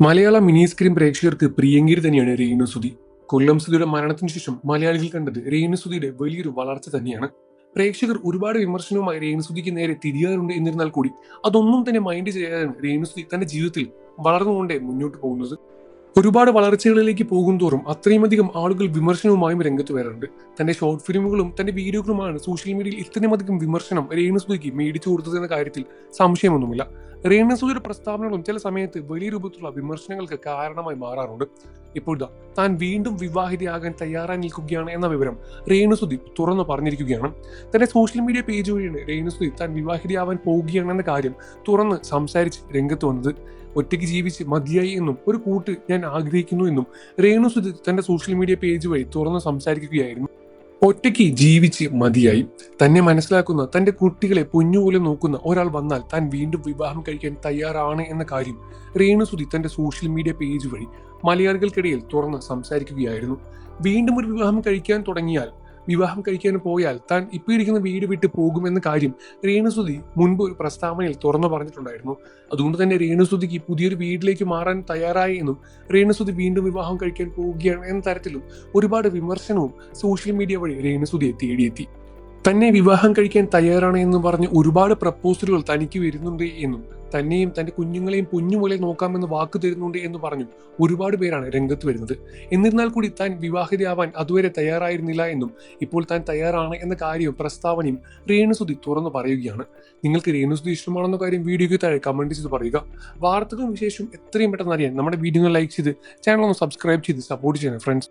മലയാള mini screen പ്രേക്ഷകർക്ക് പ്രിയങ്കരി തന്നെയാണ് രേണുസുതി. കൊല്ലം സുധിയുടെ മരണത്തിന് ശേഷം മലയാളികൾ കണ്ടത് രേണുസുതിയുടെ വലിയൊരു വളർച്ച തന്നെയാണ്. പ്രേക്ഷകർ ഒരുപാട് വിമർശനവുമായി രേണുസുതിക്ക് നേരെ തിരിയാറുണ്ട് എന്നിരുന്നാൽ കൂടി അതൊന്നും തന്നെ മൈൻഡ് ചെയ്യാതാണ് രേണുസുതി തന്റെ ജീവിതത്തിൽ വളർന്നുകൊണ്ടേ മുന്നോട്ട് പോകുന്നത്. ഒരുപാട് വളർച്ചകളിലേക്ക് പോകുന്തോറും അത്രയുമധികം ആളുകൾ വിമർശനവുമായും രംഗത്ത് വരാറുണ്ട്. തന്റെ ഷോർട്ട് ഫിലിമുകളും തന്റെ വീഡിയോകളുമാണ് സോഷ്യൽ മീഡിയയിൽ ഇത്രയുമധികം വിമർശനം രേണുസുതിക്ക് മേടിച്ചു കൊടുത്തതെന്ന കാര്യത്തിൽ സംശയമൊന്നുമില്ല. രേണുസുതിയുടെ പ്രസ്താവനകളും ചില സമയത്ത് വലിയ രൂപത്തിലുള്ള വിമർശനങ്ങൾക്ക് കാരണമായി മാറാറുണ്ട്. ഇപ്പോഴാ താൻ വീണ്ടും വിവാഹിതയാകാൻ തയ്യാറായി നിൽക്കുകയാണ് എന്ന വിവരം രേണുസുതി തുറന്നു പറഞ്ഞിരിക്കുകയാണ്. തന്റെ സോഷ്യൽ മീഡിയ പേജ് വഴിയാണ് രേണുസുതി താൻ വിവാഹിതയാവാൻ പോവുകയാണെന്ന കാര്യം തുറന്ന് സംസാരിച്ച് രംഗത്ത് വന്നത്. ഒറ്റയ്ക്ക് ജീവിച്ച് മതിയായി എന്നും ഒരു കൂട്ട് ഞാൻ ആഗ്രഹിക്കുന്നു എന്നും രേണുസുതി തന്റെ സോഷ്യൽ മീഡിയ പേജ് വഴി തുറന്ന് സംസാരിക്കുകയായിരുന്നു. ഒറ്റയ്ക്ക് ജീവിച്ച് മതിയായി, തന്നെ മനസ്സിലാക്കുന്ന തന്റെ കുട്ടികളെ പൊന്നുപോലെ നോക്കുന്ന ഒരാൾ വന്നാൽ താൻ വീണ്ടും വിവാഹം കഴിക്കാൻ തയ്യാറാണ് എന്ന കാര്യം രേണുസുതി തന്റെ സോഷ്യൽ മീഡിയ പേജ് വഴി മലയാളികൾക്കിടയിൽ തുറന്ന് സംസാരിക്കുകയായിരുന്നു. വീണ്ടും ഒരു വിവാഹം കഴിക്കാൻ പോയാൽ താൻ ഇപ്പൊ ഇരിക്കുന്ന വീട് വിട്ട് പോകുമെന്ന കാര്യം രേണുസുതി മുൻപ് ഒരു പ്രസ്താവനയിൽ തുറന്നു പറഞ്ഞിട്ടുണ്ടായിരുന്നു. അതുകൊണ്ട് തന്നെ രേണുസുതിക്ക് പുതിയൊരു വീട്ടിലേക്ക് മാറാൻ തയ്യാറായി എന്നും രേണുസുതി വീണ്ടും വിവാഹം കഴിക്കാൻ പോവുകയാണ് എന്ന തരത്തിലും ഒരുപാട് വിമർശനവും സോഷ്യൽ മീഡിയ വഴി രേണുസുതിയെ തേടിയെത്തി. തന്നെ വിവാഹം കഴിക്കാൻ തയ്യാറാണ് എന്ന് പറഞ്ഞ് ഒരുപാട് പ്രപ്പോസലുകൾ തനിക്ക് വരുന്നുണ്ട് എന്നും തന്നെയും തന്റെ കുഞ്ഞുങ്ങളെയും പൊന്നുപോലെ നോക്കാമെന്ന് വാക്ക് തരുന്നുണ്ട് എന്ന് പറഞ്ഞു ഒരുപാട് പേരാണ് രംഗത്ത് വരുന്നത്. എന്നിരുന്നാൽ കൂടി താൻ വിവാഹിതയാവാൻ അതുവരെ തയ്യാറായിരുന്നില്ല എന്നും ഇപ്പോൾ താൻ തയ്യാറാണ് എന്ന കാര്യവും പ്രസ്താവനയും രേണുസുതി തുറന്നു പറയുകയാണ്. നിങ്ങൾക്ക് രേണുസുതി ഇഷ്ടമാണെന്ന കാര്യം വീഡിയോയ്ക്ക് താഴെ കമന്റ് ചെയ്ത് പറയുക. വാർത്തകളും വിശേഷം എത്രയും പെട്ടെന്ന് അറിയാൻ നമ്മുടെ വീഡിയോ ലൈക്ക് ചെയ്ത് ചാനൽ ഒന്ന് സബ്സ്ക്രൈബ് ചെയ്ത് സപ്പോർട്ട് ചെയ്യണം ഫ്രണ്ട്സ്.